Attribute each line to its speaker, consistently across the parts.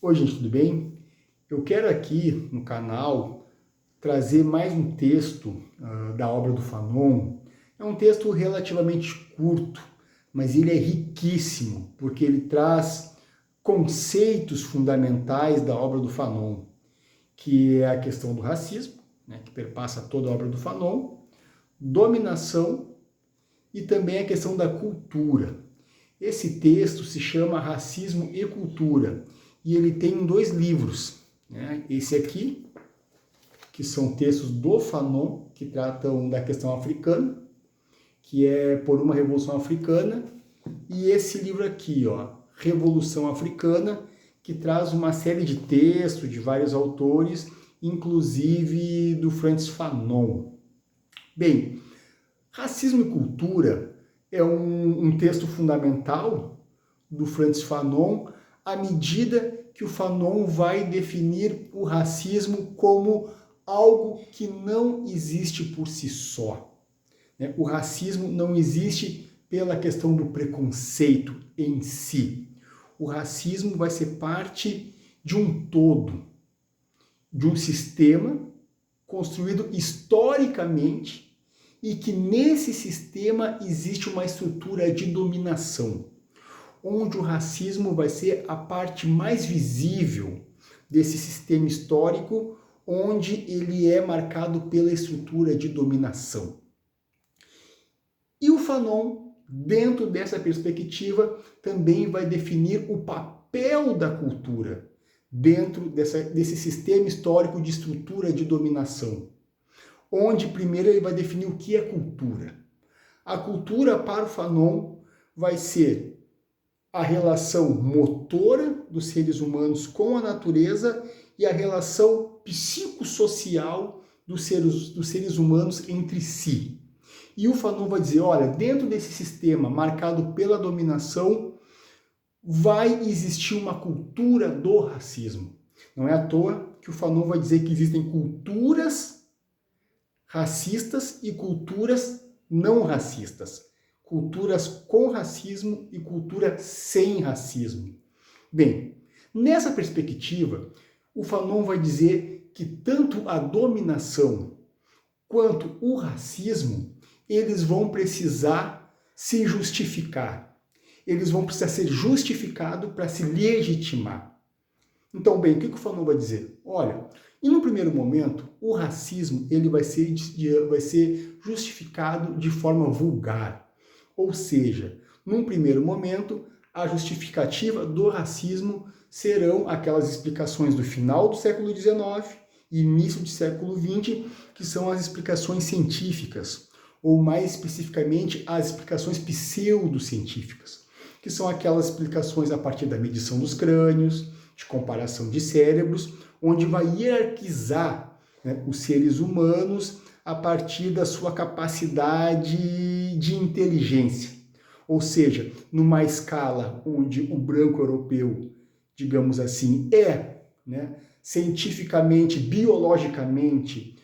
Speaker 1: Oi, gente, tudo bem? Eu quero aqui no canal trazer mais um texto da obra do Fanon. É um texto relativamente curto, mas ele é riquíssimo, porque ele traz conceitos fundamentais da obra do Fanon, que é a questão do racismo, né, que perpassa toda a obra do Fanon, dominação e também a questão da cultura. Esse texto se chama Racismo e Cultura e ele tem 2 livros, né? Esse aqui, que são textos do Fanon, que tratam da questão africana, que é Por uma Revolução Africana, e esse livro aqui, ó, Revolução Africana, que traz uma série de textos de vários autores, inclusive do Frantz Fanon. Bem, Racismo e Cultura é um texto fundamental do Frantz Fanon, à medida que o Fanon vai definir o racismo como algo que não existe por si só. O racismo não existe pela questão do preconceito em si. O racismo vai ser parte de um todo, de um sistema construído historicamente e que nesse sistema existe uma estrutura de dominação, onde o racismo vai ser a parte mais visível desse sistema histórico, onde ele é marcado pela estrutura de dominação. E o Fanon, dentro dessa perspectiva, também vai definir o papel da cultura dentro desse sistema histórico de estrutura de dominação, onde primeiro ele vai definir o que é cultura. A cultura, para o Fanon, vai ser a relação motora dos seres humanos com a natureza e a relação psicossocial dos seres humanos entre si. E o Fanon vai dizer, olha, dentro desse sistema marcado pela dominação, vai existir uma cultura do racismo. Não é à toa que o Fanon vai dizer que existem culturas racistas e culturas não racistas. Culturas com racismo e cultura sem racismo. Bem, nessa perspectiva, o Fanon vai dizer que tanto a dominação quanto o racismo, eles vão precisar se justificar. Eles vão precisar ser justificados para se legitimar. Então, bem, o que o Fanon vai dizer? Olha, e no primeiro momento, o racismo ele vai ser justificado de forma vulgar. Ou seja, num primeiro momento, a justificativa do racismo serão aquelas explicações do final do século XIX e início do século XX, que são as explicações científicas, ou mais especificamente as explicações pseudocientíficas, que são aquelas explicações a partir da medição dos crânios, de comparação de cérebros, onde vai hierarquizar, né, os seres humanos a partir da sua capacidade de inteligência. Ou seja, numa escala onde o branco europeu, digamos assim, é, né, cientificamente, biologicamente,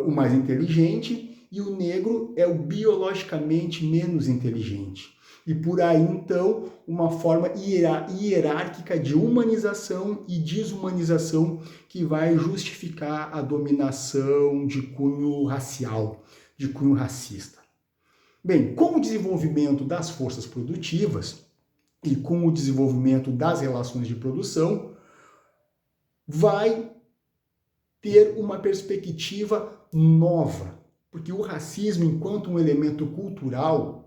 Speaker 1: o mais inteligente, e o negro é o biologicamente menos inteligente. E por aí, então, uma forma hierárquica de humanização e desumanização que vai justificar a dominação de cunho racial, de cunho racista. Bem, com o desenvolvimento das forças produtivas e com o desenvolvimento das relações de produção, vai ter uma perspectiva nova, porque o racismo, enquanto um elemento cultural,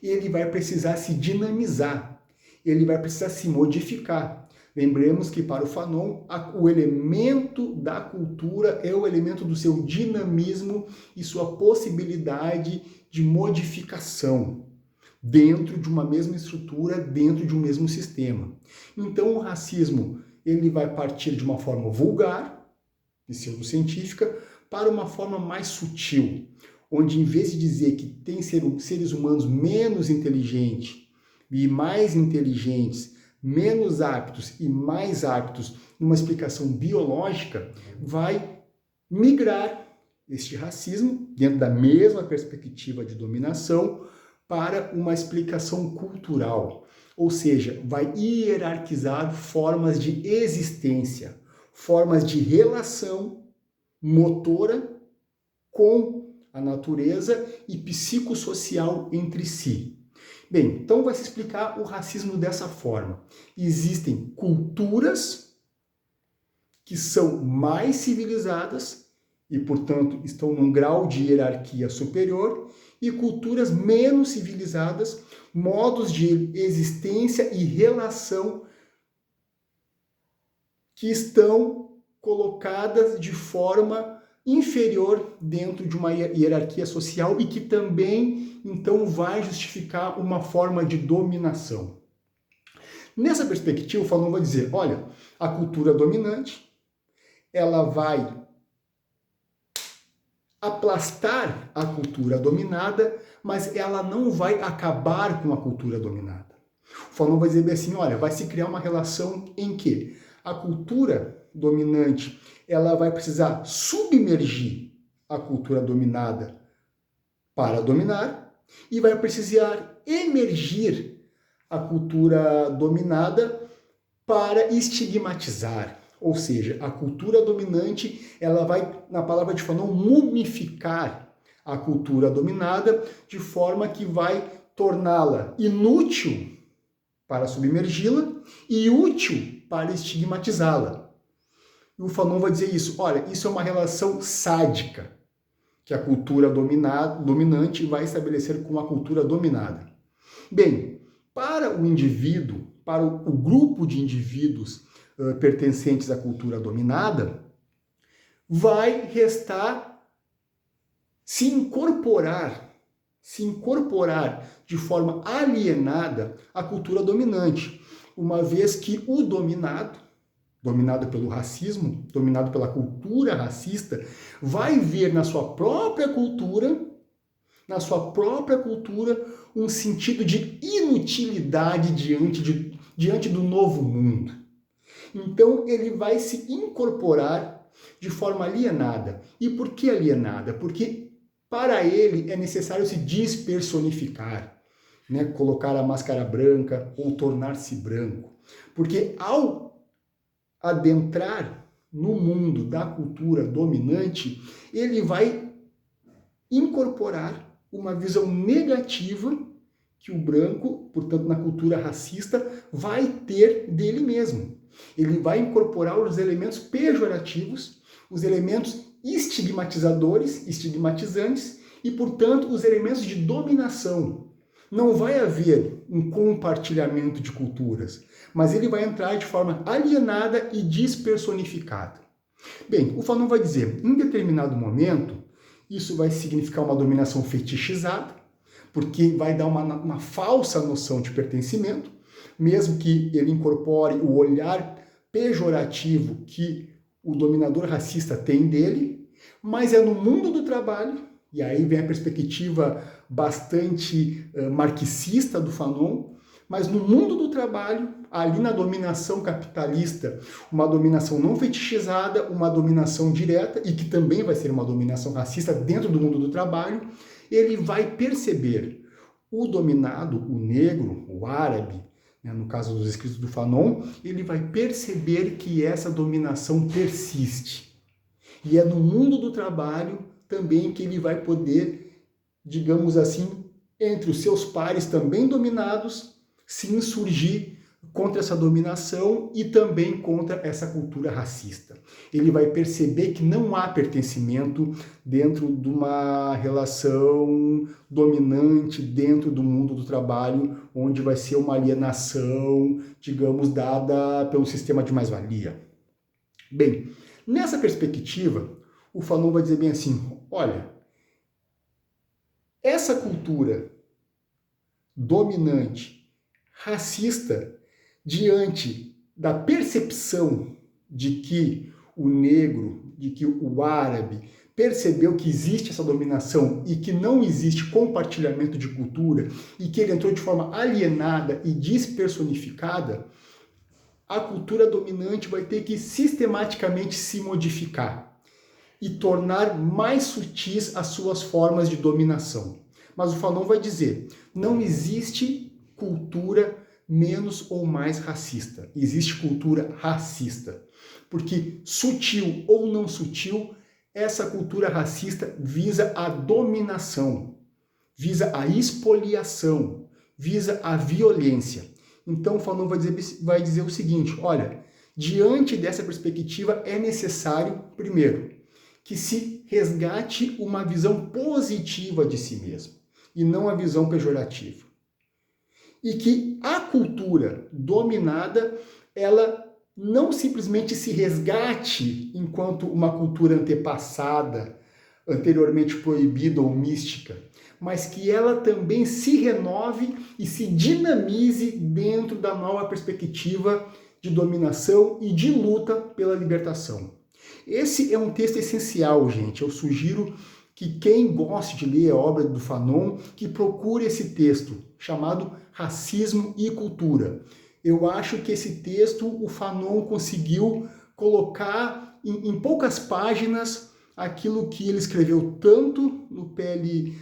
Speaker 1: ele vai precisar se dinamizar, ele vai precisar se modificar. Lembremos que para o Fanon, o elemento da cultura é o elemento do seu dinamismo e sua possibilidade de modificação dentro de uma mesma estrutura, dentro de um mesmo sistema. Então o racismo ele vai partir de uma forma vulgar, pseudocientífica, para uma forma mais sutil, onde em vez de dizer que tem seres humanos menos inteligentes e mais inteligentes, menos aptos e mais aptos numa explicação biológica, vai migrar este racismo, dentro da mesma perspectiva de dominação, para uma explicação cultural, ou seja, vai hierarquizar formas de existência, formas de relação motora com a natureza e psicossocial entre si. Bem, então vai se explicar o racismo dessa forma. Existem culturas que são mais civilizadas e, portanto, estão num grau de hierarquia superior, e culturas menos civilizadas, modos de existência e relação que estão colocadas de forma inferior dentro de uma hierarquia social e que também, então, vai justificar uma forma de dominação. Nessa perspectiva, o Fanon vai dizer, olha, a cultura dominante, ela vai aplastar a cultura dominada, mas ela não vai acabar com a cultura dominada. O Fanon vai dizer bem assim, olha, vai se criar uma relação em que a cultura dominante, ela vai precisar submergir a cultura dominada para dominar e vai precisar emergir a cultura dominada para estigmatizar. Ou seja, a cultura dominante, ela vai, na palavra de Fanon, mumificar a cultura dominada de forma que vai torná-la inútil para submergi-la e útil para estigmatizá-la. E o Fanon vai dizer isso, olha, isso é uma relação sádica que a cultura dominante vai estabelecer com a cultura dominada. Bem, para o indivíduo, para o grupo de indivíduos pertencentes à cultura dominada, vai restar se incorporar de forma alienada à cultura dominante, uma vez que o dominado pelo racismo, dominado pela cultura racista, vai ver na sua própria cultura, um sentido de inutilidade diante do novo mundo. Então ele vai se incorporar de forma alienada. E por que alienada? Porque para ele é necessário se despersonificar, né? Colocar a máscara branca ou tornar-se branco. Porque ao adentrar no mundo da cultura dominante, ele vai incorporar uma visão negativa que o branco, portanto, na cultura racista, vai ter dele mesmo. Ele vai incorporar os elementos pejorativos, os elementos estigmatizantes e, portanto, os elementos de dominação. Não vai haver um compartilhamento de culturas, mas ele vai entrar de forma alienada e despersonificada. Bem, o Fanon vai dizer, em determinado momento, isso vai significar uma dominação fetichizada, porque vai dar uma falsa noção de pertencimento, mesmo que ele incorpore o olhar pejorativo que o dominador racista tem dele, mas é no mundo do trabalho, e aí vem a perspectiva bastante marxista do Fanon, mas no mundo do trabalho, ali na dominação capitalista, uma dominação não fetichizada, uma dominação direta, e que também vai ser uma dominação racista dentro do mundo do trabalho, ele vai perceber o dominado, o negro, o árabe, né, no caso dos escritos do Fanon, ele vai perceber que essa dominação persiste. E é no mundo do trabalho também que ele vai poder, digamos assim, entre os seus pares também dominados, se insurgir contra essa dominação e também contra essa cultura racista. Ele vai perceber que não há pertencimento dentro de uma relação dominante dentro do mundo do trabalho, onde vai ser uma alienação, digamos, dada pelo sistema de mais-valia. Bem, nessa perspectiva, o Fanon vai dizer bem assim, olha, essa cultura dominante, racista, diante da percepção de que o negro, de que o árabe percebeu que existe essa dominação e que não existe compartilhamento de cultura e que ele entrou de forma alienada e despersonificada, a cultura dominante vai ter que sistematicamente se modificar e tornar mais sutis as suas formas de dominação. Mas o Fanon vai dizer, não existe cultura menos ou mais racista. Existe cultura racista. Porque sutil ou não sutil, essa cultura racista visa a dominação, visa a expoliação, visa a violência. Então o Fanon vai dizer o seguinte, olha, diante dessa perspectiva é necessário, primeiro, que se resgate uma visão positiva de si mesmo e não a visão pejorativa. E que a cultura dominada, ela não simplesmente se resgate enquanto uma cultura antepassada, anteriormente proibida ou mística, mas que ela também se renove e se dinamize dentro da nova perspectiva de dominação e de luta pela libertação. Esse é um texto essencial, gente. Eu sugiro que quem goste de ler a obra do Fanon, que procure esse texto, chamado Racismo e Cultura. Eu acho que esse texto, o Fanon conseguiu colocar em poucas páginas aquilo que ele escreveu tanto no Pele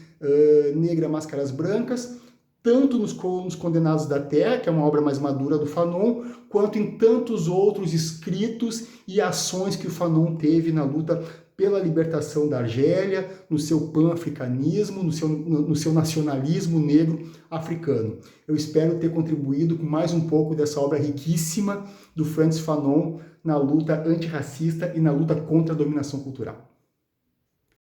Speaker 1: Negra, Máscaras Brancas, tanto nos Condenados da Terra, que é uma obra mais madura do Fanon, quanto em tantos outros escritos e ações que o Fanon teve na luta pela libertação da Argélia, no seu pan-africanismo, no seu nacionalismo negro africano. Eu espero ter contribuído com mais um pouco dessa obra riquíssima do Frantz Fanon na luta antirracista e na luta contra a dominação cultural.